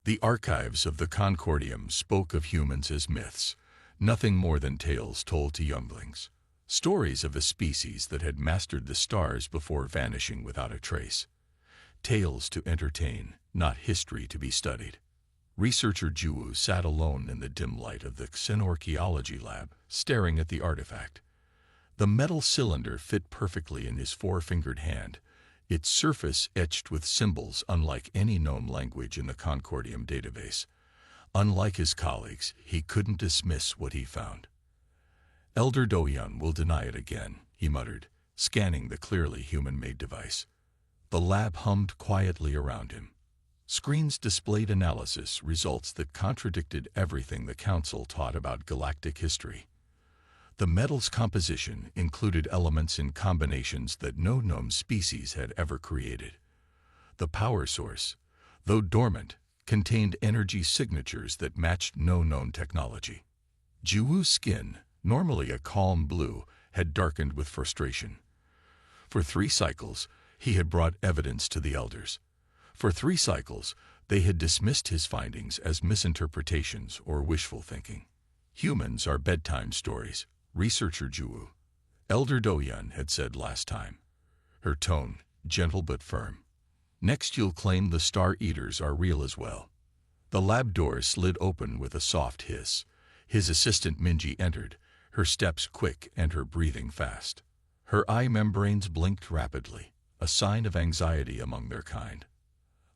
The archives of the Concordium spoke of humans as myths, nothing more than tales told to younglings. Stories of a species that had mastered the stars before vanishing without a trace. Tales to entertain, not history to be studied. Researcher Juwu sat alone in the dim light of the xenorchaeology lab, staring at the artifact. The metal cylinder fit perfectly in his four-fingered hand, its surface etched with symbols unlike any known language in the Concordium database. Unlike his colleagues, he couldn't dismiss what he found. Elder Doyun will deny it again, he muttered, scanning the clearly human-made device. The lab hummed quietly around him. Screens displayed analysis results that contradicted everything the Council taught about galactic history. The metal's composition included elements in combinations that no known species had ever created. The power source, though dormant, contained energy signatures that matched no known technology. Juwu's skin, normally a calm blue, had darkened with frustration. For 3 cycles, he had brought evidence to the elders. For 3 cycles, they had dismissed his findings as misinterpretations or wishful thinking. Humans are bedtime stories, researcher Juwu. Elder Doyun had said last time. Her tone, gentle but firm. Next you'll claim the Star Eaters are real as well. The lab door slid open with a soft hiss. His assistant Minji entered, her steps quick and her breathing fast. Her eye membranes blinked rapidly, a sign of anxiety among their kind.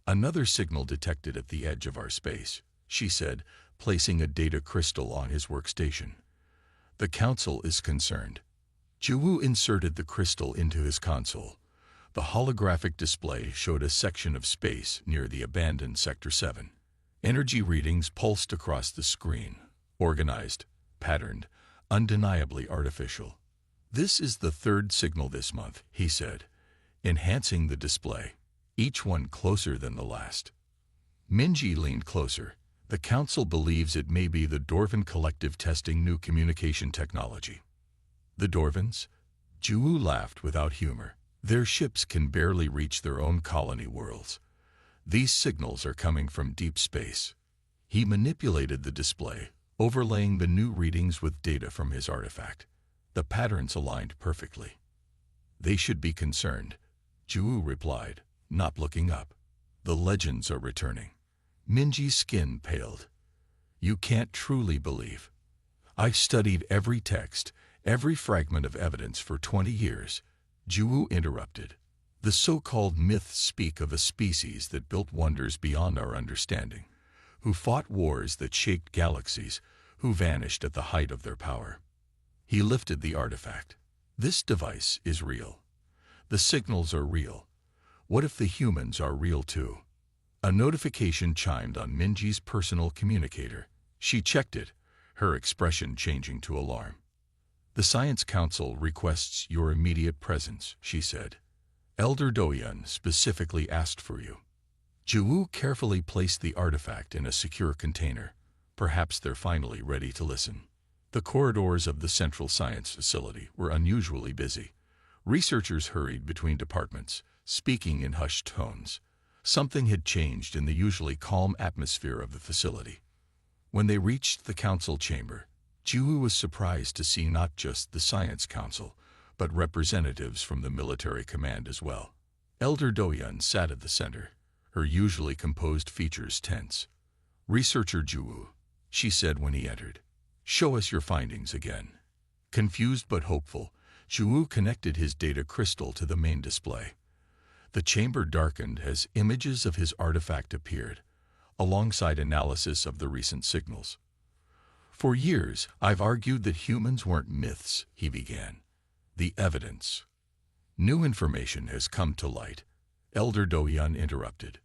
Another signal detected at the edge of our space, she said, placing a data crystal on his workstation. The Council is concerned. Juwu inserted the crystal into his console. The holographic display showed a section of space near the abandoned Sector 7. Energy readings pulsed across the screen, organized, patterned, undeniably artificial. This is the 3rd signal this month, he said, enhancing the display, each one closer than the last. Minji leaned closer. The Council believes it may be the Dorvan Collective testing new communication technology. The Dorvans? Juwu laughed without humor. Their ships can barely reach their own colony worlds. These signals are coming from deep space. He manipulated the display, overlaying the new readings with data from his artifact. The patterns aligned perfectly. They should be concerned, Juwu replied, not looking up. The legends are returning. Minji's skin paled. You can't truly believe. I've studied every text, every fragment of evidence for 20 years, Juwu interrupted. The so-called myths speak of a species that built wonders beyond our understanding, who fought wars that shaped galaxies, who vanished at the height of their power. He lifted the artifact. This device is real. The signals are real. What if the humans are real too? A notification chimed on Minji's personal communicator. She checked it, her expression changing to alarm. The Science Council requests your immediate presence, she said. Elder Doyun specifically asked for you. Juwu carefully placed the artifact in a secure container. Perhaps they're finally ready to listen. The corridors of the Central Science Facility were unusually busy. Researchers hurried between departments, speaking in hushed tones. Something had changed in the usually calm atmosphere of the facility. When they reached the council chamber, Juwu was surprised to see not just the Science Council, but representatives from the military command as well. Elder Doyun sat at the center, her usually composed features tense. Researcher Juwu, she said when he entered, show us your findings again. Confused but hopeful, Juwu connected his data crystal to the main display. The chamber darkened as images of his artifact appeared, alongside analysis of the recent signals. For years, I've argued that humans weren't myths, he began. The evidence. New information has come to light, Elder Doyun interrupted.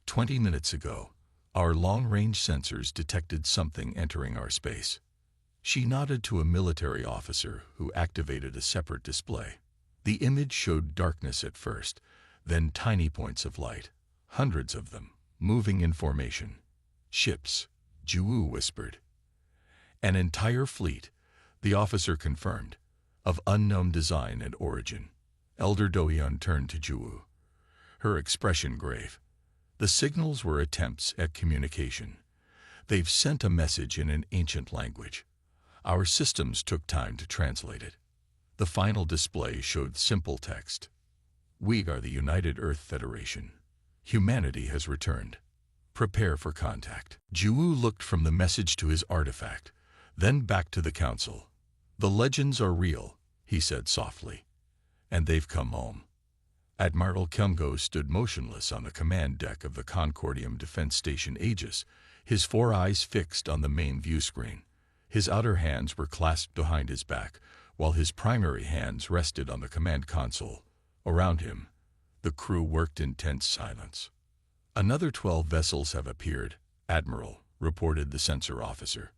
20 minutes ago, our long-range sensors detected something entering our space. She nodded to a military officer who activated a separate display. The image showed darkness at first, then tiny points of light, hundreds of them, moving in formation. Ships, Juwu whispered. An entire fleet, the officer confirmed, of unknown design and origin. Elder Doyun turned to Juwu, her expression grave. The signals were attempts at communication. They've sent a message in an ancient language. Our systems took time to translate it. The final display showed simple text. We are the United Earth Federation. Humanity has returned. Prepare for contact. Jiwoo looked from the message to his artifact, then back to the council. The legends are real, he said softly. And they've come home. Admiral Kyung-go stood motionless on the command deck of the Concordium Defense Station Aegis, his 4 eyes fixed on the main view screen. His outer hands were clasped behind his back, while his primary hands rested on the command console. Around him, the crew worked in tense silence. Another 12 vessels have appeared, Admiral, reported the sensor officer.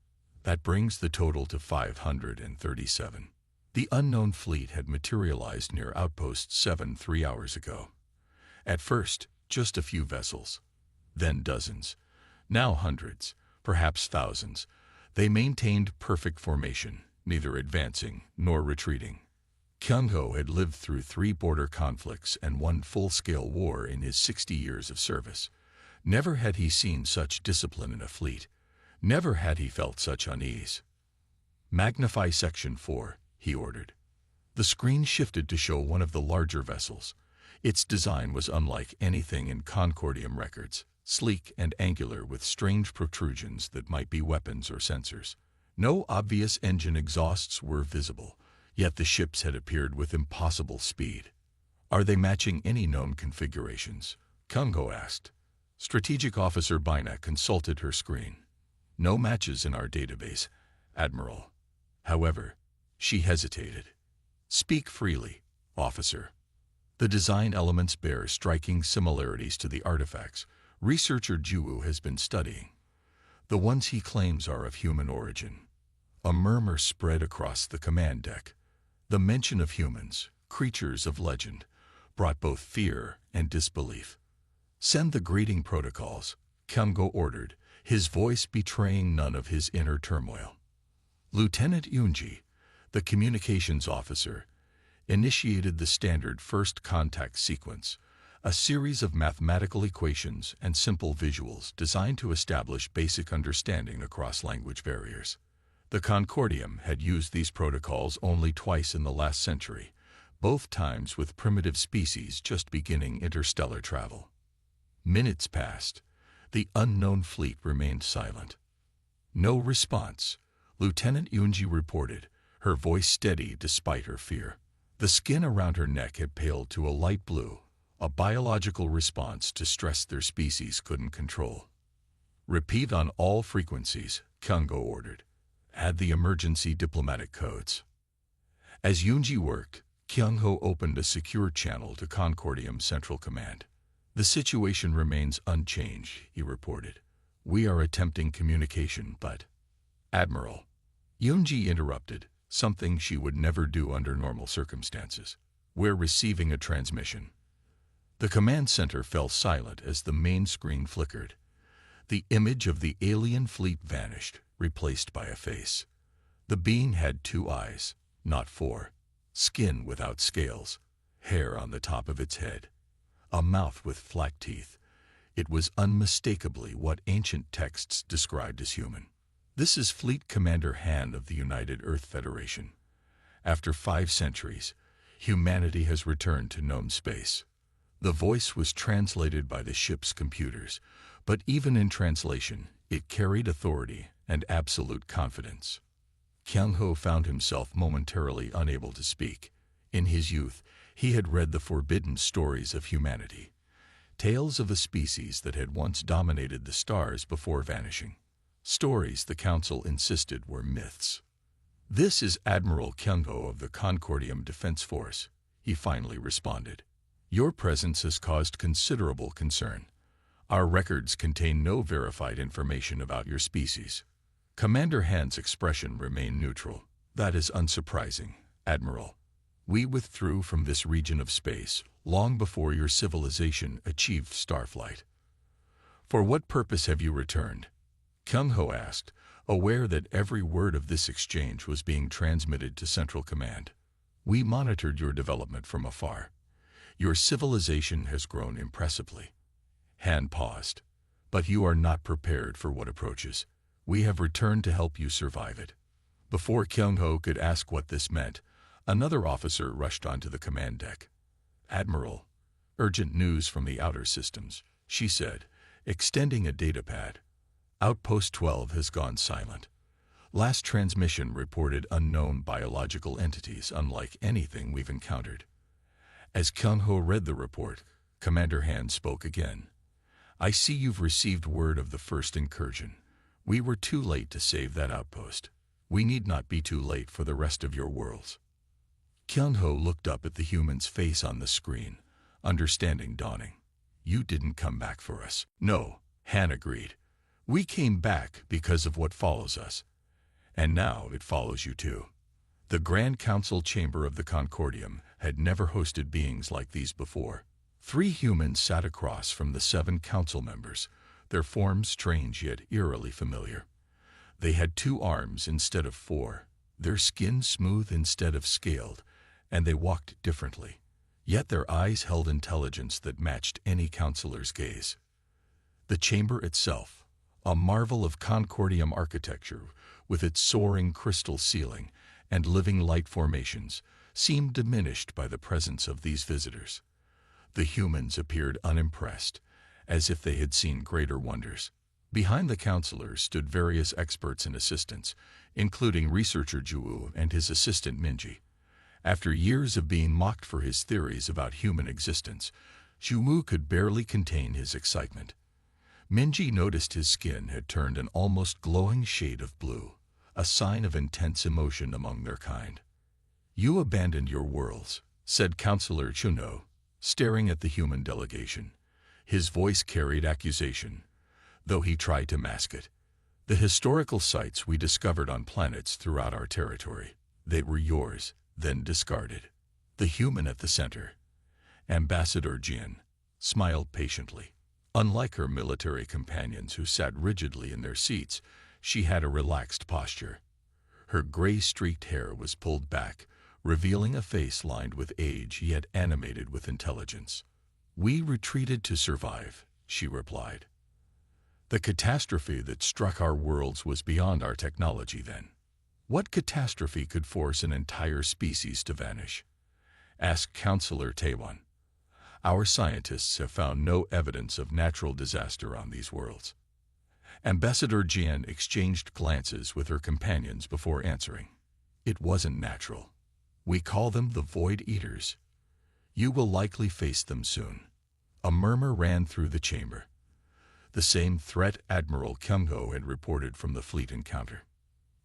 That brings the total to 537. The unknown fleet had materialized near Outpost 7 3 hours ago. At first, just a few vessels. Then dozens. Now hundreds, perhaps thousands. They maintained perfect formation, neither advancing nor retreating. Kyung-ho had lived through 3 border conflicts and 1 full-scale war in his 60 years of service. Never had he seen such discipline in a fleet. Never had he felt such unease. Magnify Section 4, he ordered. The screen shifted to show one of the larger vessels. Its design was unlike anything in Concordium records, sleek and angular with strange protrusions that might be weapons or sensors. No obvious engine exhausts were visible, yet the ships had appeared with impossible speed. Are they matching any known configurations? Kyung-go asked. Strategic Officer Bina consulted her screen. No matches in our database, Admiral. However, she hesitated. Speak freely, officer. The design elements bear striking similarities to the artifacts researcher Jiwoo has been studying. The ones he claims are of human origin. A murmur spread across the command deck. The mention of humans, creatures of legend, brought both fear and disbelief. Send the greeting protocols, Kyung-go ordered, his voice betraying none of his inner turmoil. Lieutenant Yoonji, the communications officer, initiated the standard first contact sequence, a series of mathematical equations and simple visuals designed to establish basic understanding across language barriers. The Concordium had used these protocols only twice in the last century, both times with primitive species just beginning interstellar travel. Minutes passed. The unknown fleet remained silent. No response, Lieutenant Yoonji reported, her voice steady despite her fear. The skin around her neck had paled to a light blue, a biological response to stress their species couldn't control. Repeat on all frequencies, Kyung-go ordered. Add the emergency diplomatic codes. As Yoonji worked, Kyung-ho opened a secure channel to Concordium Central Command. The situation remains unchanged, he reported. We are attempting communication, but... Admiral. Yoonji interrupted, something she would never do under normal circumstances. We're receiving a transmission. The command center fell silent as the main screen flickered. The image of the alien fleet vanished, replaced by a face. The being had 2 eyes, not 4, skin without scales, hair on the top of its head, a mouth with flat teeth. It was unmistakably what ancient texts described as human. This is Fleet Commander Han of the United Earth Federation. After 5 centuries, humanity has returned to known space. The voice was translated by the ship's computers, but even in translation, it carried authority and absolute confidence. Kyung-ho found himself momentarily unable to speak. In his youth, he had read the forbidden stories of humanity, tales of a species that had once dominated the stars before vanishing. Stories the Council insisted were myths. This is Admiral Kyung-ho of the Concordium Defense Force, he finally responded. Your presence has caused considerable concern. Our records contain no verified information about your species. Commander Han's expression remained neutral. That is unsurprising, Admiral. We withdrew from this region of space long before your civilization achieved starflight. For what purpose have you returned? Kyung-ho asked, aware that every word of this exchange was being transmitted to Central Command. We monitored your development from afar. Your civilization has grown impressively. Han paused. But you are not prepared for what approaches. We have returned to help you survive it. Before Kyung-ho could ask what this meant, another officer rushed onto the command deck. Admiral, urgent news from the outer systems, she said, extending a datapad. Outpost 12 has gone silent. Last transmission reported unknown biological entities unlike anything we've encountered. As Kyung-ho read the report, Commander Han spoke again. I see you've received word of the first incursion. We were too late to save that outpost. We need not be too late for the rest of your worlds. Kyung-ho looked up at the human's face on the screen, understanding dawning. You didn't come back for us. No, Han agreed. We came back because of what follows us. And now it follows you too. The Grand Council chamber of the Concordium had never hosted beings like these before. 3 humans sat across from the 7 council members, their forms strange yet eerily familiar. They had 2 arms instead of 4, their skin smooth instead of scaled, and they walked differently. Yet their eyes held intelligence that matched any counselor's gaze. The chamber itself, a marvel of Concordium architecture with its soaring crystal ceiling and living light formations, seemed diminished by the presence of these visitors. The humans appeared unimpressed, as if they had seen greater wonders. Behind the counselors stood various experts and assistants, including researcher Ju and his assistant Minji. After years of being mocked for his theories about human existence, Ju could barely contain his excitement. Minji noticed his skin had turned an almost glowing shade of blue, a sign of intense emotion among their kind. You abandoned your worlds, said Counselor Chunho, staring at the human delegation. His voice carried accusation, though he tried to mask it. The historical sites we discovered on planets throughout our territory, they were yours, then discarded. The human at the center, Ambassador Jin, smiled patiently. Unlike her military companions who sat rigidly in their seats, she had a relaxed posture. Her gray-streaked hair was pulled back, revealing a face lined with age yet animated with intelligence. We retreated to survive, she replied. The catastrophe that struck our worlds was beyond our technology then. What catastrophe could force an entire species to vanish? Asked Counselor Taewon. Our scientists have found no evidence of natural disaster on these worlds. Ambassador Jian exchanged glances with her companions before answering. It wasn't natural. We call them the Void Eaters. You will likely face them soon. A murmur ran through the chamber. The same threat Admiral Kyung-ho had reported from the fleet encounter.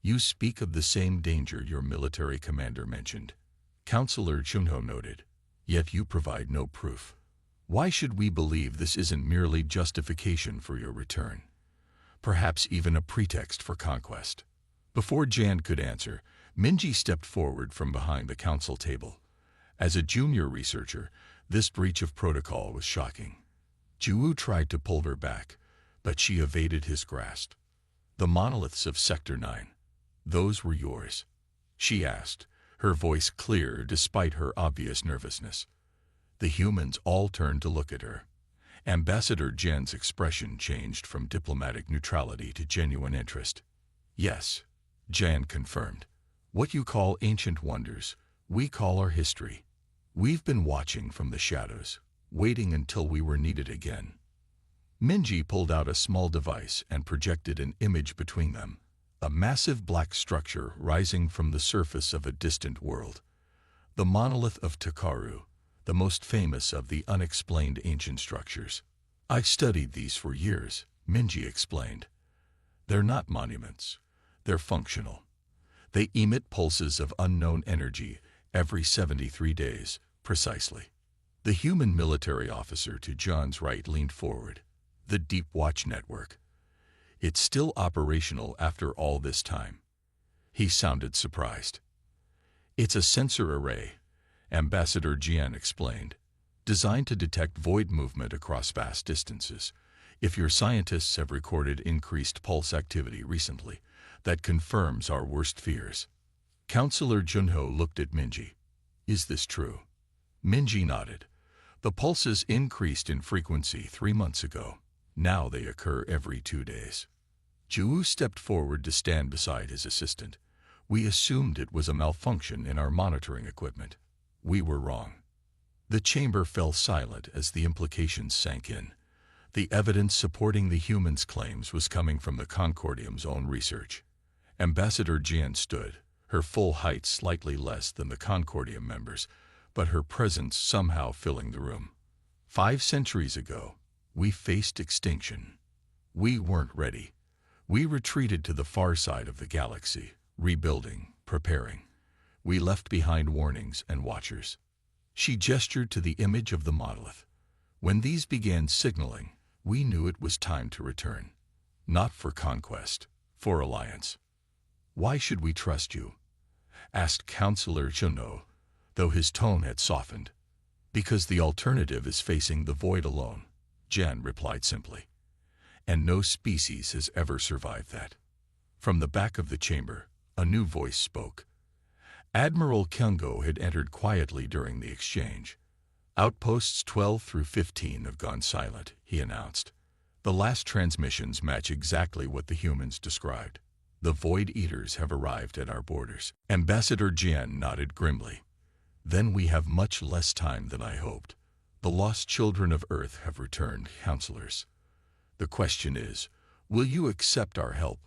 You speak of the same danger your military commander mentioned. Counselor Chunho noted. Yet you provide no proof. Why should we believe this isn't merely justification for your return? Perhaps even a pretext for conquest. Before Jan could answer, Minji stepped forward from behind the council table. As a junior researcher, this breach of protocol was shocking. Ju tried to pull her back, but she evaded his grasp. The monoliths of Sector 9, those were yours? She asked, her voice clear despite her obvious nervousness. The humans all turned to look at her. Ambassador Jen's expression changed from diplomatic neutrality to genuine interest. Yes, Jan confirmed. What you call ancient wonders, we call our history. We've been watching from the shadows, waiting until we were needed again. Minji pulled out a small device and projected an image between them, a massive black structure rising from the surface of a distant world. The monolith of Takaru, the most famous of the unexplained ancient structures. I studied these for years, Minji explained. They're not monuments. They're functional. They emit pulses of unknown energy every 73 days, precisely. The human military officer to John's right leaned forward. The Deep Watch Network. It's still operational after all this time. He sounded surprised. It's a sensor array, Ambassador Jian explained, designed to detect void movement across vast distances. If your scientists have recorded increased pulse activity recently, that confirms our worst fears. Counselor Junho looked at Minji. Is this true? Minji nodded. The pulses increased in frequency 3 months ago. Now they occur every 2 days. Ju stepped forward to stand beside his assistant. We assumed it was a malfunction in our monitoring equipment. We were wrong. The chamber fell silent as the implications sank in. The evidence supporting the humans' claims was coming from the Concordium's own research. Ambassador Jian stood, her full height slightly less than the Concordium members, but her presence somehow filling the room. 5 centuries ago, we faced extinction. We weren't ready. We retreated to the far side of the galaxy, rebuilding, preparing. We left behind warnings and watchers. She gestured to the image of the monolith. When these began signaling, we knew it was time to return. Not for conquest, for alliance. "Why should we trust you?" asked Counselor Chunno, though his tone had softened. "Because the alternative is facing the void alone," Jan replied simply. "And no species has ever survived that." From the back of the chamber, a new voice spoke. Admiral Kyungo had entered quietly during the exchange. "Outposts 12 through 15 have gone silent," he announced. "The last transmissions match exactly what the humans described. The Void Eaters have arrived at our borders." Ambassador Jian nodded grimly. "Then we have much less time than I hoped. The lost children of Earth have returned, counselors. The question is, will you accept our help?"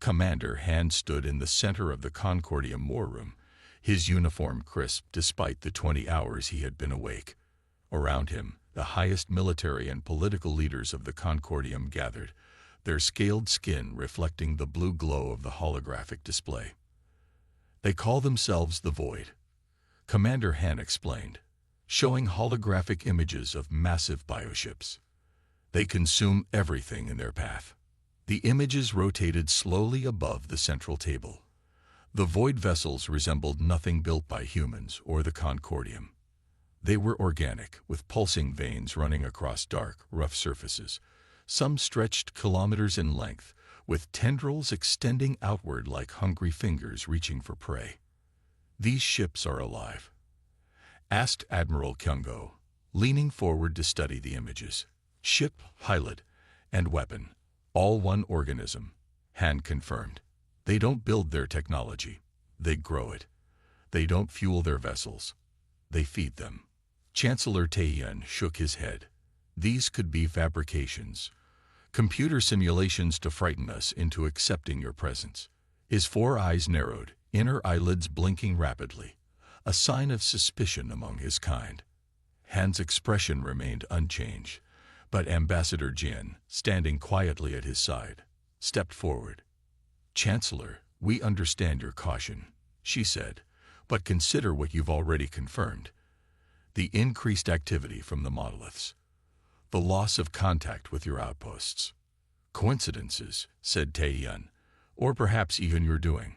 Commander Han stood in the center of the Concordium war room, his uniform crisp despite the 20 hours he had been awake. Around him, the highest military and political leaders of the Concordium gathered, their scaled skin reflecting the blue glow of the holographic display. "They call themselves the Void," Commander Han explained, showing holographic images of massive bioships. "They consume everything in their path." The images rotated slowly above the central table. The Void vessels resembled nothing built by humans or the Concordium. They were organic, with pulsing veins running across dark, rough surfaces. Some stretched kilometers in length, with tendrils extending outward like hungry fingers reaching for prey. "These ships are alive?" asked Admiral Kyungo, leaning forward to study the images. "Ship, pilot, and weapon, all one organism," Han confirmed. "They don't build their technology, they grow it. They don't fuel their vessels, they feed them." Chancellor Taehyun shook his head. "These could be fabrications, computer simulations to frighten us into accepting your presence." His 4 eyes narrowed, inner eyelids blinking rapidly, a sign of suspicion among his kind. Han's expression remained unchanged, but Ambassador Jian, standing quietly at his side, stepped forward. "Chancellor, we understand your caution," she said, "but consider what you've already confirmed. The increased activity from the monoliths. The loss of contact with your outposts. Coincidences," said Taehyun, "or perhaps even your doing."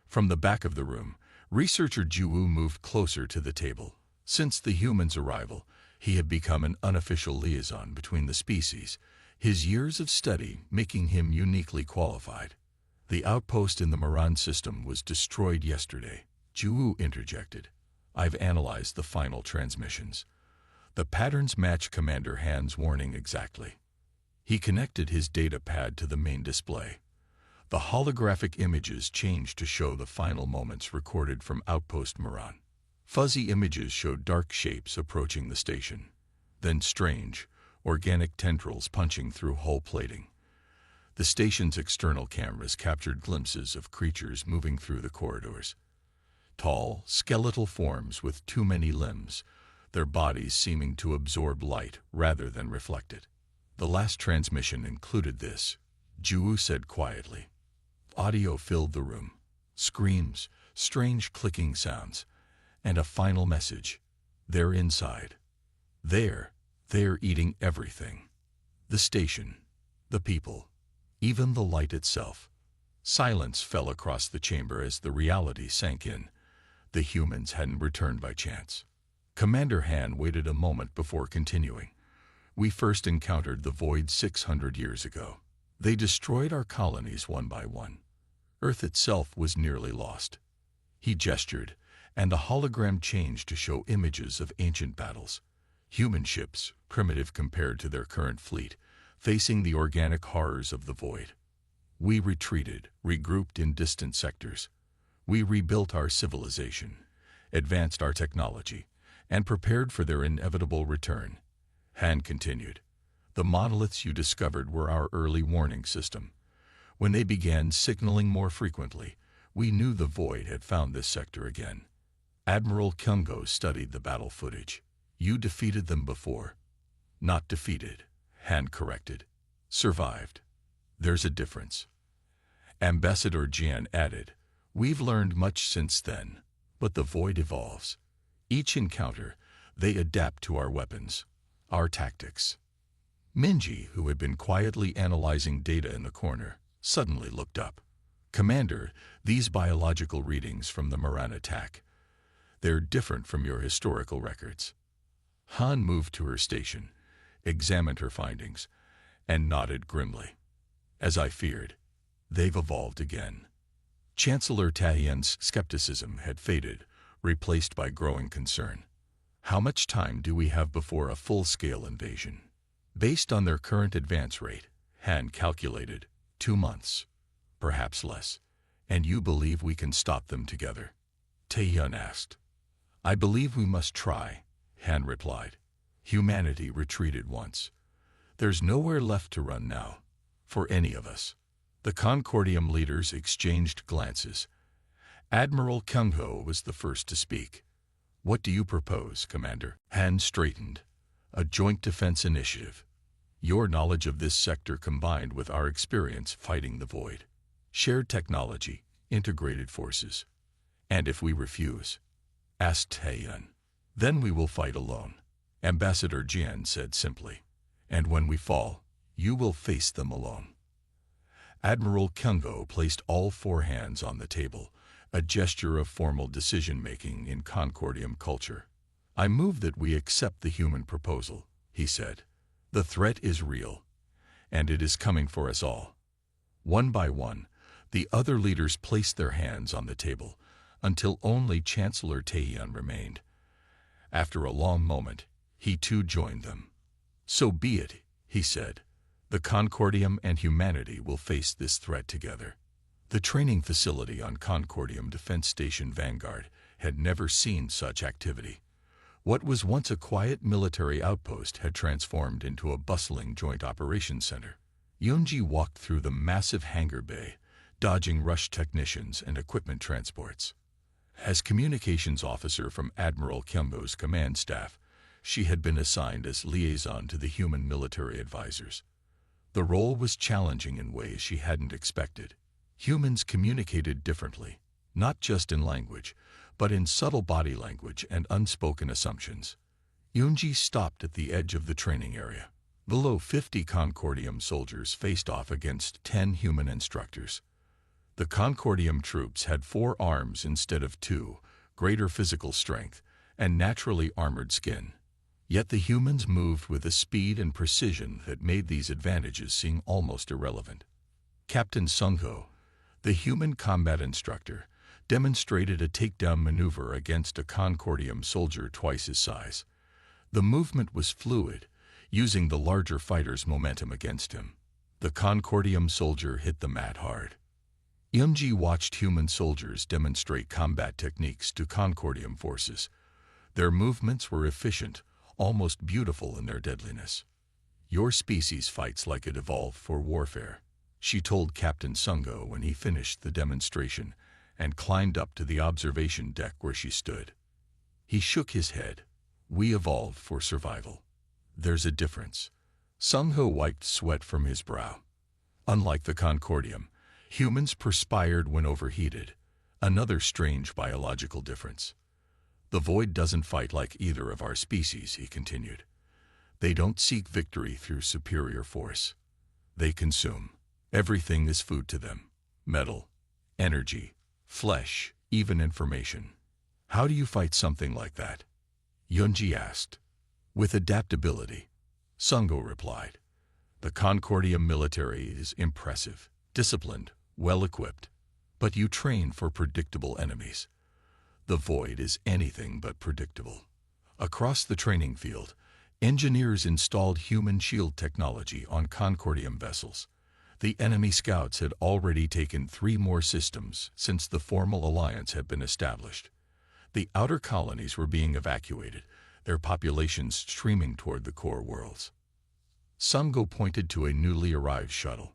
From the back of the room, researcher Juwu moved closer to the table. Since the humans' arrival, he had become an unofficial liaison between the species, his years of study making him uniquely qualified. "The outpost in the Moran system was destroyed yesterday," Juwu interjected. "I've analyzed the final transmissions. The patterns match Commander Han's warning exactly." He connected his data pad to the main display. The holographic images changed to show the final moments recorded from Outpost Moran. Fuzzy images showed dark shapes approaching the station, then strange, organic tendrils punching through hull plating. The station's external cameras captured glimpses of creatures moving through the corridors. Tall, skeletal forms with too many limbs, their bodies seeming to absorb light rather than reflect it. "The last transmission included this," Juwu said quietly. Audio filled the room. Screams, strange clicking sounds, and a final message. "They're inside. They're eating everything. The station, the people, even the light itself." Silence fell across the chamber as the reality sank in. The humans hadn't returned by chance. Commander Han waited a moment before continuing. "We first encountered the Void 600 years ago. They destroyed our colonies one by one. Earth itself was nearly lost." He gestured, and the hologram changed to show images of ancient battles. Human ships, primitive compared to their current fleet, facing the organic horrors of the void. We retreated, regrouped in distant sectors. We rebuilt our civilization, advanced our technology, and prepared for their inevitable return. Han continued. The monoliths you discovered were our early warning system. When they began signaling more frequently, we knew the void had found this sector again. Admiral Kyungo studied the battle footage. You defeated them before. Not defeated, Han corrected. Survived. There's a difference. Ambassador Jian added, we've learned much since then, but the void evolves. Each encounter, they adapt to our weapons, our tactics. Minji, who had been quietly analyzing data in the corner, suddenly looked up. Commander, these biological readings from the Moran attack, they're different from your historical records. Han moved to her station, examined her findings, and nodded grimly. As I feared, they've evolved again. Chancellor Tahian's skepticism had faded, replaced by growing concern. How much time do we have before a full-scale invasion? Based on their current advance rate, Han calculated, 2 months, perhaps less. And you believe we can stop them together? Taehyun asked. I believe we must try, Han replied. Humanity retreated once. There's nowhere left to run now, for any of us. The Concordium leaders exchanged glances. Admiral Kyungho was the first to speak. What do you propose, Commander? Han straightened. A joint defense initiative. Your knowledge of this sector combined with our experience fighting the void. Shared technology, integrated forces. And if we refuse? Asked Taehyun. Then we will fight alone. Ambassador Jian said simply. And when we fall, you will face them alone. Admiral Kyungho placed all 4 hands on the table, a gesture of formal decision-making in Concordium culture. I move that we accept the human proposal, he said. The threat is real, and it is coming for us all. One by one, the other leaders placed their hands on the table, until only Chancellor Taehyun remained. After a long moment, he too joined them. So be it, he said. The Concordium and humanity will face this threat together. The training facility on Concordium Defense Station Vanguard had never seen such activity. What was once a quiet military outpost had transformed into a bustling joint operations center. Yoonji walked through the massive hangar bay, dodging rush technicians and equipment transports. As communications officer from Admiral Kyungho's command staff, she had been assigned as liaison to the human military advisors. The role was challenging in ways she hadn't expected. Humans communicated differently, not just in language, but in subtle body language and unspoken assumptions. Yoonji stopped at the edge of the training area. Below 50 Concordium soldiers faced off against 10 human instructors. The Concordium troops had 4 arms instead of 2, greater physical strength, and naturally armored skin. Yet the humans moved with a speed and precision that made these advantages seem almost irrelevant. Captain Sungho, the human combat instructor, demonstrated a takedown maneuver against a Concordium soldier twice his size. The movement was fluid, using the larger fighter's momentum against him. The Concordium soldier hit the mat hard. Yoonji watched human soldiers demonstrate combat techniques to Concordium forces. Their movements were efficient, almost beautiful in their deadliness. Your species fights like it evolved for warfare, she told Captain Sungho when he finished the demonstration and climbed up to the observation deck where she stood. He shook his head. We evolved for survival. There's a difference. Sungho wiped sweat from his brow. Unlike the Concordium, humans perspired when overheated, another strange biological difference. The void doesn't fight like either of our species, he continued. They don't seek victory through superior force. They consume. Everything is food to them. Metal, energy, flesh, even information. How do you fight something like that? Yoonji asked. With adaptability, Sungho replied. The Concordium military is impressive, disciplined, well-equipped, but you train for predictable enemies. The void is anything but predictable. Across the training field, Engineers installed human shield technology on Concordium vessels. The enemy scouts had already taken 3 more systems since the formal alliance had been established. The outer colonies were being evacuated, their populations streaming toward the core worlds. Sungo pointed to a newly arrived shuttle.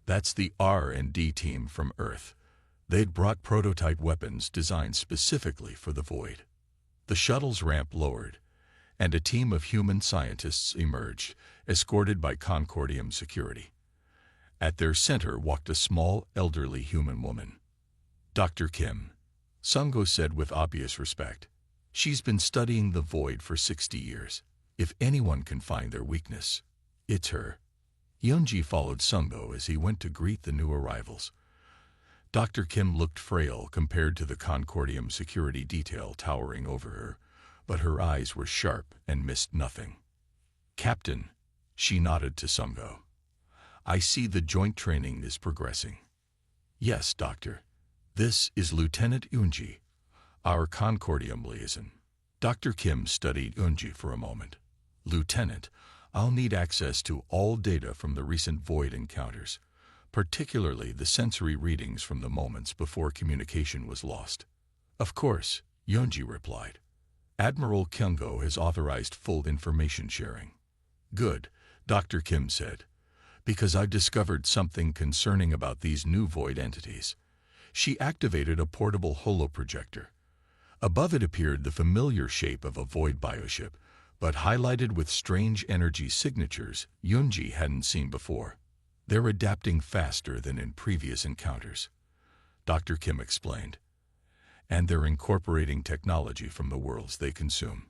That's the R&D team from Earth. They'd brought prototype weapons designed specifically for the Void. The shuttle's ramp lowered, and a team of human scientists emerged, escorted by Concordium security. At their center walked a small, elderly human woman. Dr. Kim, Sungo said with obvious respect. She's been studying the Void for 60 years. If anyone can find their weakness, it's her. Yunji followed Sungo as he went to greet the new arrivals. Dr. Kim looked frail compared to the Concordium security detail towering over her, but her eyes were sharp and missed nothing. Captain, she nodded to Sungo. I see the joint training is progressing. Yes, Doctor. This is Lieutenant Yunji, our Concordium liaison. Dr. Kim studied Yunji for a moment. Lieutenant, I'll need access to all data from the recent Void encounters, particularly the sensory readings from the moments before communication was lost. Of course, Yunji replied. Admiral Kyungo has authorized full information sharing. Good, Dr. Kim said, because I've discovered something concerning about these new Void entities. She activated a portable holoprojector. Above it appeared the familiar shape of a Void bioship, but highlighted with strange energy signatures Yunji hadn't seen before. They're adapting faster than in previous encounters, Dr. Kim explained. And they're incorporating technology from the worlds they consume.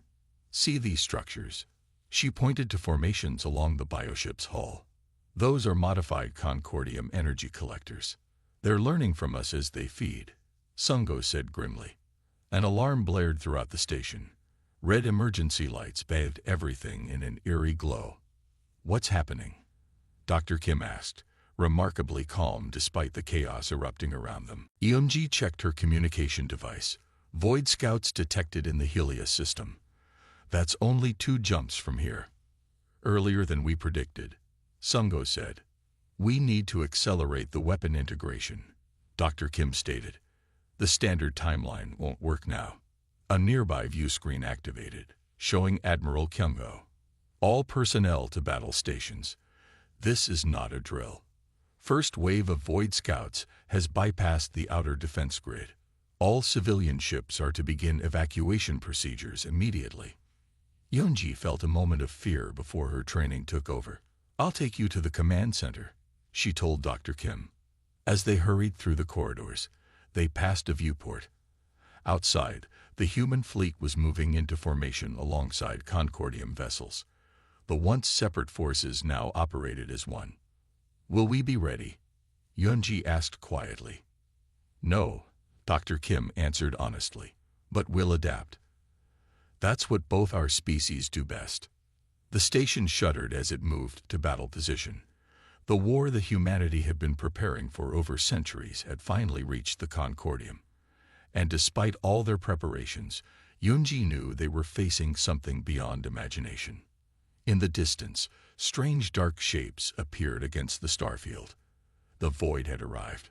See these structures? She pointed to formations along the bioship's hull. Those are modified Concordium energy collectors. They're learning from us as they feed, Sungo said grimly. An alarm blared throughout the station. Red emergency lights bathed everything in an eerie glow. What's happening? Dr. Kim asked, remarkably calm despite the chaos erupting around them. Yunji checked her communication device. Void scouts detected in the Helios system. That's only 2 jumps from here. Earlier than we predicted, Sungo said. We need to accelerate the weapon integration, Dr. Kim stated. The standard timeline won't work now. A nearby view screen activated, showing Admiral Kyungo. All personnel to battle stations. This is not a drill. First wave of Void scouts has bypassed the outer defense grid. All civilian ships are to begin evacuation procedures immediately. Yunji felt a moment of fear before her training took over. I'll take you to the command center, she told Dr. Kim. As they hurried through the corridors, they passed a viewport. Outside, the human fleet was moving into formation alongside Concordium vessels. The once separate forces now operated as one. Will we be ready? Yunji asked quietly. No, Dr. Kim answered honestly, but we'll adapt. That's what both our species do best. The station shuddered as it moved to battle position. The war that humanity had been preparing for over centuries had finally reached the Concordium. And despite all their preparations, Yunji knew they were facing something beyond imagination. In the distance, strange dark shapes appeared against the starfield. The Void had arrived.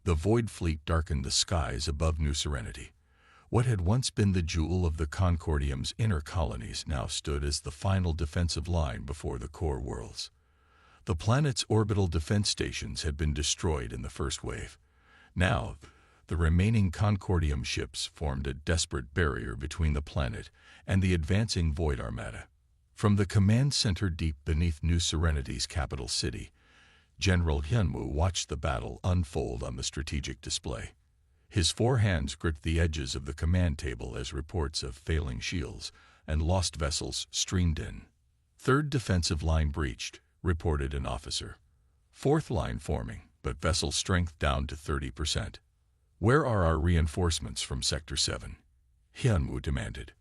The Void fleet darkened the skies above New Serenity. What had once been the jewel of the Concordium's inner colonies now stood as the final defensive line before the core worlds. The planet's orbital defense stations had been destroyed in the first wave. Now, the remaining Concordium ships formed a desperate barrier between the planet and the advancing Void armada. From the command center deep beneath New Serenity's capital city, General Hyunwoo watched the battle unfold on the strategic display. His 4 hands gripped the edges of the command table as reports of failing shields and lost vessels streamed in. 3rd defensive line breached, reported an officer. 4th line forming, but vessel strength down to 30%. Where are our reinforcements from Sector 7? Hyunwoo demanded.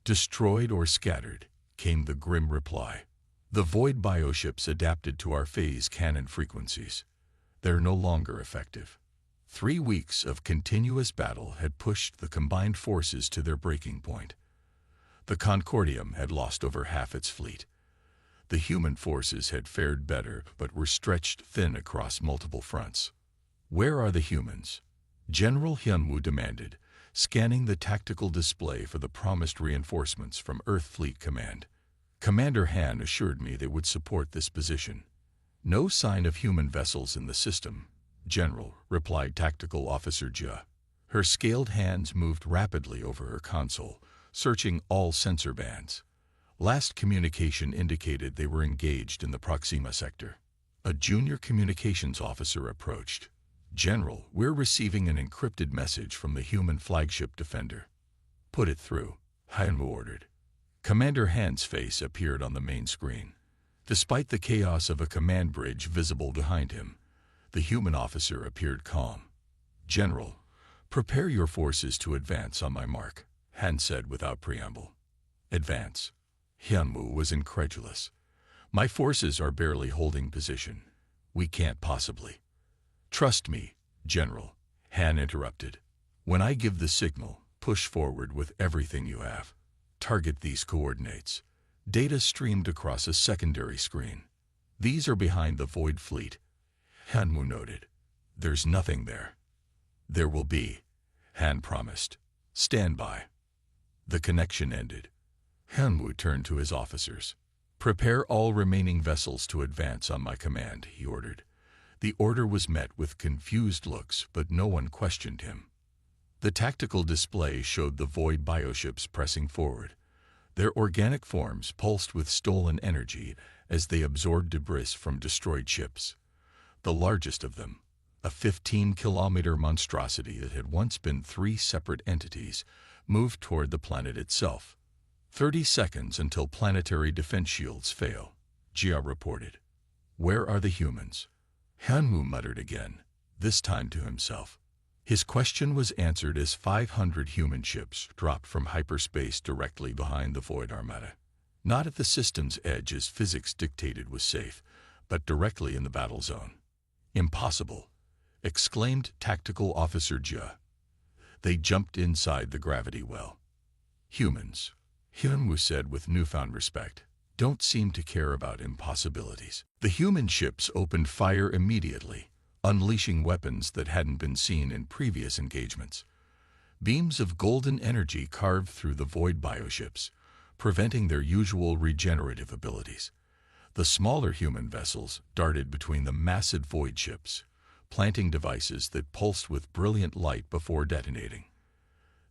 Destroyed or scattered, came the grim reply. The Void bioships adapted to our phase cannon frequencies. They're no longer effective. 3 weeks of continuous battle had pushed the combined forces to their breaking point. The Concordium had lost over half its fleet. The human forces had fared better, but were stretched thin across multiple fronts. "Where are the humans?" General Hyunwoo demanded, scanning the tactical display for the promised reinforcements from Earth Fleet Command. Commander Han assured me they would support this position. "No sign of human vessels in the system, General," replied Tactical Officer Jia. Her scaled hands moved rapidly over her console, searching all sensor bands. Last communication indicated they were engaged in the Proxima sector. A junior communications officer approached. "General, we're receiving an encrypted message from the human flagship Defender." "Put it through," Hyunwoo ordered. Commander Han's face appeared on the main screen. Despite the chaos of a command bridge visible behind him, the human officer appeared calm. "General, prepare your forces to advance on my mark," Han said without preamble. "Advance?" Hyunwoo was incredulous. "My forces are barely holding position. We can't possibly." "Trust me, General," Han interrupted. "When I give the signal, push forward with everything you have. Target these coordinates." Data streamed across a secondary screen. "These are behind the Void Fleet," Hyunwoo noted. "There's nothing there." "There will be," Han promised. "Stand by." The connection ended. Hyunwoo turned to his officers. "Prepare all remaining vessels to advance on my command," he ordered. The order was met with confused looks, but no one questioned him. The tactical display showed the Void bioships pressing forward. Their organic forms pulsed with stolen energy as they absorbed debris from destroyed ships. The largest of them, a 15-kilometer monstrosity that had once been 3 separate entities, moved toward the planet itself. 30 seconds until planetary defense shields fail, Jia reported. "Where are the humans?" Hyunwoo muttered again, this time to himself. His question was answered as 500 human ships dropped from hyperspace directly behind the Void Armada. Not at the system's edge as physics dictated was safe, but directly in the battle zone. "Impossible!" exclaimed Tactical Officer Jia. "They jumped inside the gravity well." "Humans," Hyunwoo said with newfound respect, "don't seem to care about impossibilities." The human ships opened fire immediately, unleashing weapons that hadn't been seen in previous engagements. Beams of golden energy carved through the Void bioships, preventing their usual regenerative abilities. The smaller human vessels darted between the massive Void ships, planting devices that pulsed with brilliant light before detonating.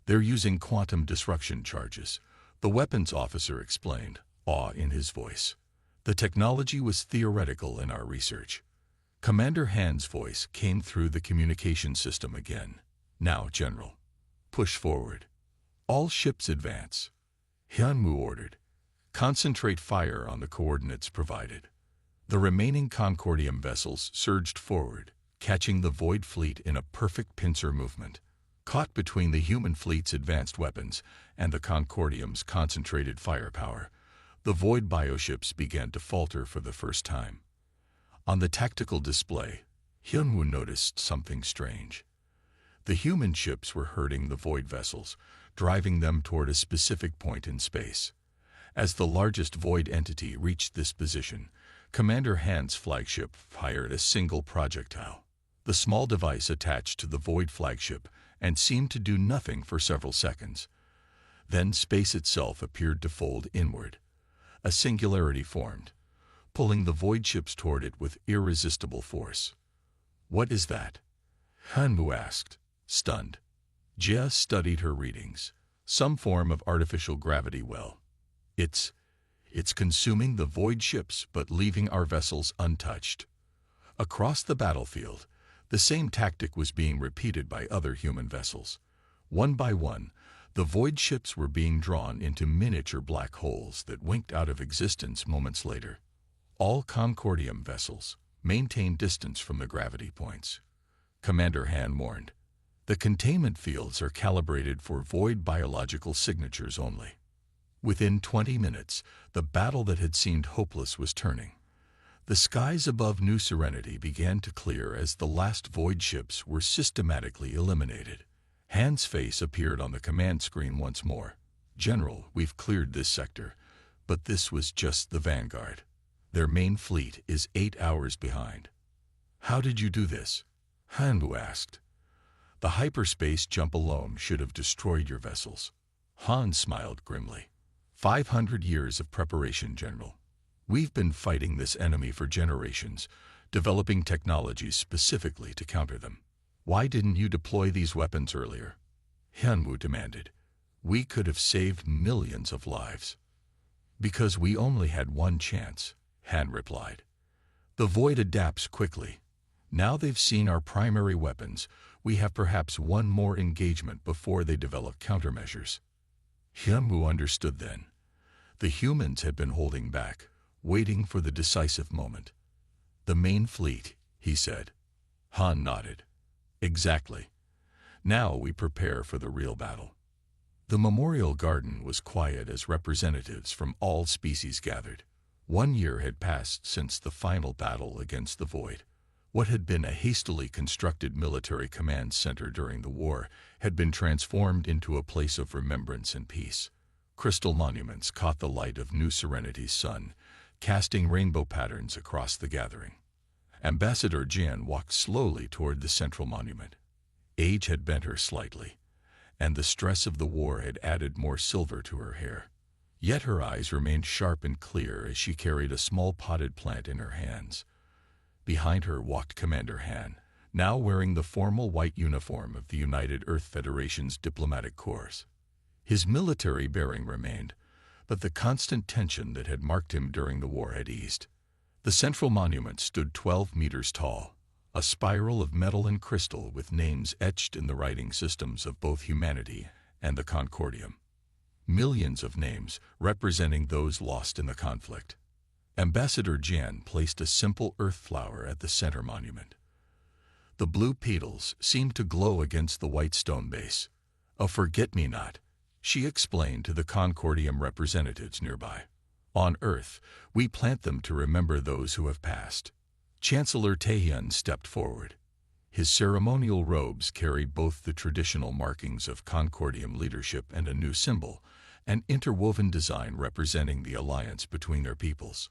"They're using quantum disruption charges," the weapons officer explained, awe in his voice. "The technology was theoretical in our research." Commander Han's voice came through the communication system again. "Now, General, push forward. All ships advance." Hyunwoo ordered. "Concentrate fire on the coordinates provided." The remaining Concordium vessels surged forward, catching the Void Fleet in a perfect pincer movement. Caught between the human fleet's advanced weapons and the Concordium's concentrated firepower, the Void bioships began to falter for the first time. On the tactical display, Hyunwoo noticed something strange. The human ships were herding the Void vessels, driving them toward a specific point in space. As the largest Void entity reached this position, Commander Han's flagship fired a single projectile. The small device attached to the Void flagship and seemed to do nothing for several seconds. Then space itself appeared to fold inward. A singularity formed, pulling the Void ships toward it with irresistible force. "What is that?" Hyunwoo asked, stunned. Jia studied her readings. "Some form of artificial gravity well. It's consuming the Void ships but leaving our vessels untouched." Across the battlefield, the same tactic was being repeated by other human vessels. One by one, the Void ships were being drawn into miniature black holes that winked out of existence moments later. All Concordium vessels maintain distance from the gravity points, Commander Han warned. "The containment fields are calibrated for Void biological signatures only." Within 20 minutes, the battle that had seemed hopeless was turning. The skies above New Serenity began to clear as the last Void ships were systematically eliminated. Han's face appeared on the command screen once more. "General, we've cleared this sector, but this was just the vanguard. Their main fleet is 8 hours behind." "How did you do this?" Hanwu asked. "The hyperspace jump alone should have destroyed your vessels." Han smiled grimly. 500 years of preparation, General. We've been fighting this enemy for generations, developing technologies specifically to counter them. Why didn't you deploy these weapons earlier?" Hanwu demanded. "We could have saved millions of lives." "Because we only had one chance," Han replied. "The void adapts quickly. Now they've seen our primary weapons, we have perhaps one more engagement before they develop countermeasures." Hanwu understood then. The humans had been holding back, waiting for the decisive moment. "The main fleet," he said. Han nodded. "Exactly. Now we prepare for the real battle." The memorial garden was quiet as representatives from all species gathered. 1 year had passed since the final battle against the Void. What had been a hastily constructed military command center during the war had been transformed into a place of remembrance and peace. Crystal monuments caught the light of New Serenity's sun, casting rainbow patterns across the gathering. Ambassador Jian walked slowly toward the central monument. Age had bent her slightly, and the stress of the war had added more silver to her hair. Yet her eyes remained sharp and clear as she carried a small potted plant in her hands. Behind her walked Commander Han, now wearing the formal white uniform of the United Earth Federation's diplomatic corps. His military bearing remained, but the constant tension that had marked him during the war had eased. The central monument stood 12 meters tall, a spiral of metal and crystal with names etched in the writing systems of both humanity and the Concordium. Millions of names representing those lost in the conflict. Ambassador Jian placed a simple earth flower at the center monument. The blue petals seemed to glow against the white stone base. "A forget-me-not," she explained to the Concordium representatives nearby. "On Earth, we plant them to remember those who have passed." Chancellor Taehyun stepped forward. His ceremonial robes carried both the traditional markings of Concordium leadership and a new symbol, an interwoven design representing the alliance between their peoples.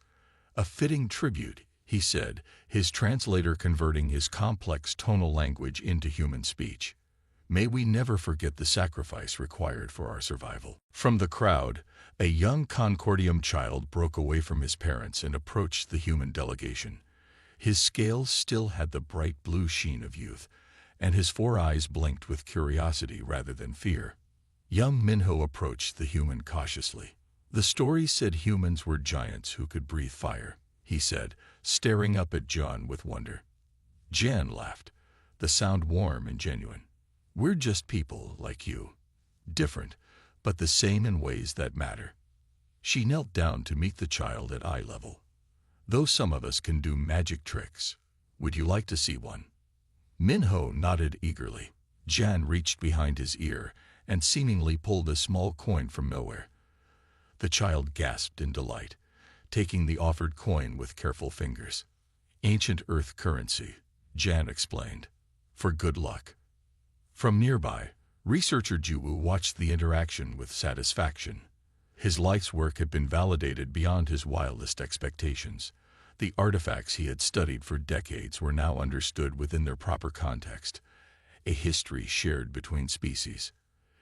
"A fitting tribute," he said, his translator converting his complex tonal language into human speech. "May we never forget the sacrifice required for our survival." From the crowd, a young Concordium child broke away from his parents and approached the human delegation. His scales still had the bright blue sheen of youth, and his 4 eyes blinked with curiosity rather than fear. Young Minho approached the human cautiously. "The story said humans were giants who could breathe fire," he said, staring up at John with wonder. Jan laughed, the sound warm and genuine. "We're just people like you. Different, but the same in ways that matter." She knelt down to meet the child at eye level. "Though some of us can do magic tricks, would you like to see one?" Minho nodded eagerly. Jan reached behind his ear and seemingly pulled a small coin from nowhere. The child gasped in delight, taking the offered coin with careful fingers. "Ancient Earth currency," Jan explained, "for good luck." From nearby, researcher Juwu watched the interaction with satisfaction. His life's work had been validated beyond his wildest expectations. The artifacts he had studied for decades were now understood within their proper context, a history shared between species.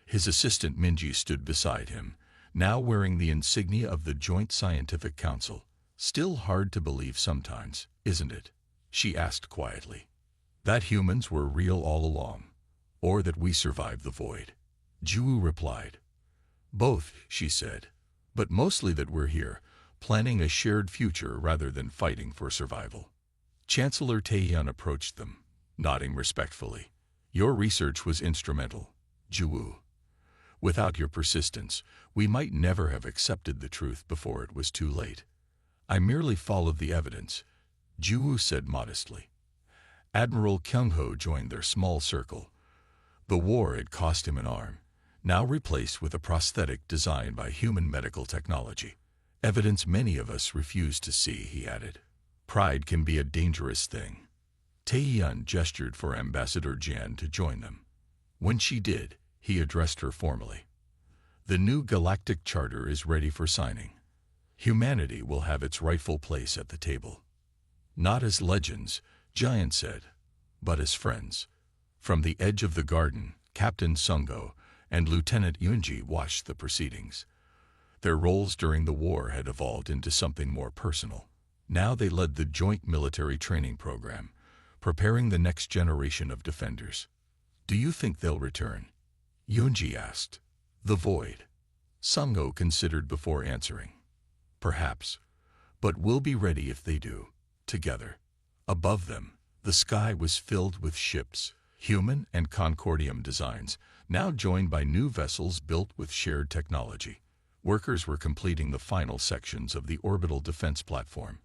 His assistant Minji stood beside him, now wearing the insignia of the Joint Scientific Council. "Still hard to believe sometimes, isn't it?" she asked quietly. "That humans were real all along, or that we survived the void?" Juwu replied. "Both," she said, "but mostly that we're here, planning a shared future rather than fighting for survival." Chancellor Taehyun approached them, nodding respectfully. "Your research was instrumental, Juwu. Without your persistence, we might never have accepted the truth before it was too late." "I merely followed the evidence," Juwu said modestly. Admiral Kyung-ho joined their small circle. The war had cost him an arm, now replaced with a prosthetic designed by human medical technology. "Evidence many of us refuse to see," he added. "Pride can be a dangerous thing." Taehyun gestured for Ambassador Jan to join them. When she did, he addressed her formally. The new galactic charter is ready for signing. Humanity will have its rightful place at the table. Not as legends, Giant said, but as friends. From the edge of the garden, Captain Sungo and Lieutenant Yunji watched the proceedings. Their roles during the war had evolved into something more personal. Now they led the joint military training program, preparing the next generation of defenders. "Do you think they'll return?" Yunji asked. "The void." Sungo considered before answering. "Perhaps, but we'll be ready if they do, together." Above them, the sky was filled with ships, human and Concordium designs, now joined by new vessels built with shared technology. Workers were completing the final sections of the orbital defense platform,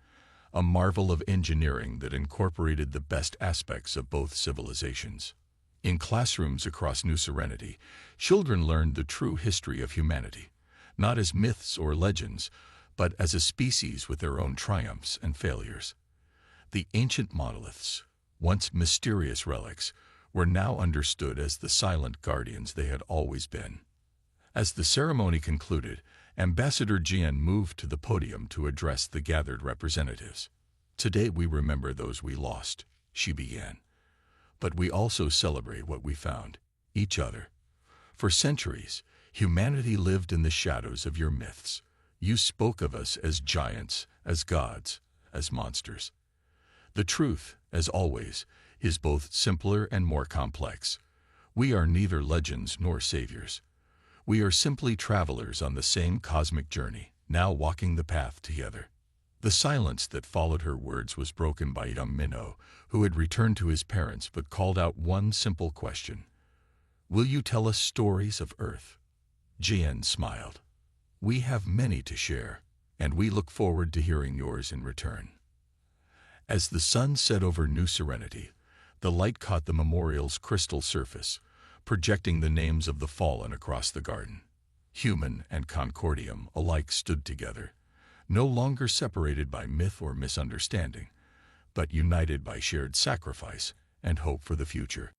a marvel of engineering that incorporated the best aspects of both civilizations. In classrooms across New Serenity, children learned the true history of humanity, not as myths or legends, but as a species with their own triumphs and failures. The ancient monoliths, once mysterious relics, were now understood as the silent guardians they had always been. As the ceremony concluded, Ambassador Jian moved to the podium to address the gathered representatives. "Today we remember those we lost," she began. "But we also celebrate what we found, each other. For centuries, humanity lived in the shadows of your myths. You spoke of us as giants, as gods, as monsters. The truth, as always, is both simpler and more complex. We are neither legends nor saviors. We are simply travelers on the same cosmic journey, now walking the path together." The silence that followed her words was broken by young Minho, who had returned to his parents but called out one simple question. "Will you tell us stories of Earth?" Jian smiled. "We have many to share, and we look forward to hearing yours in return." As the sun set over New Serenity, the light caught the memorial's crystal surface, projecting the names of the fallen across the garden. Human and Concordium alike stood together, no longer separated by myth or misunderstanding, but united by shared sacrifice and hope for the future.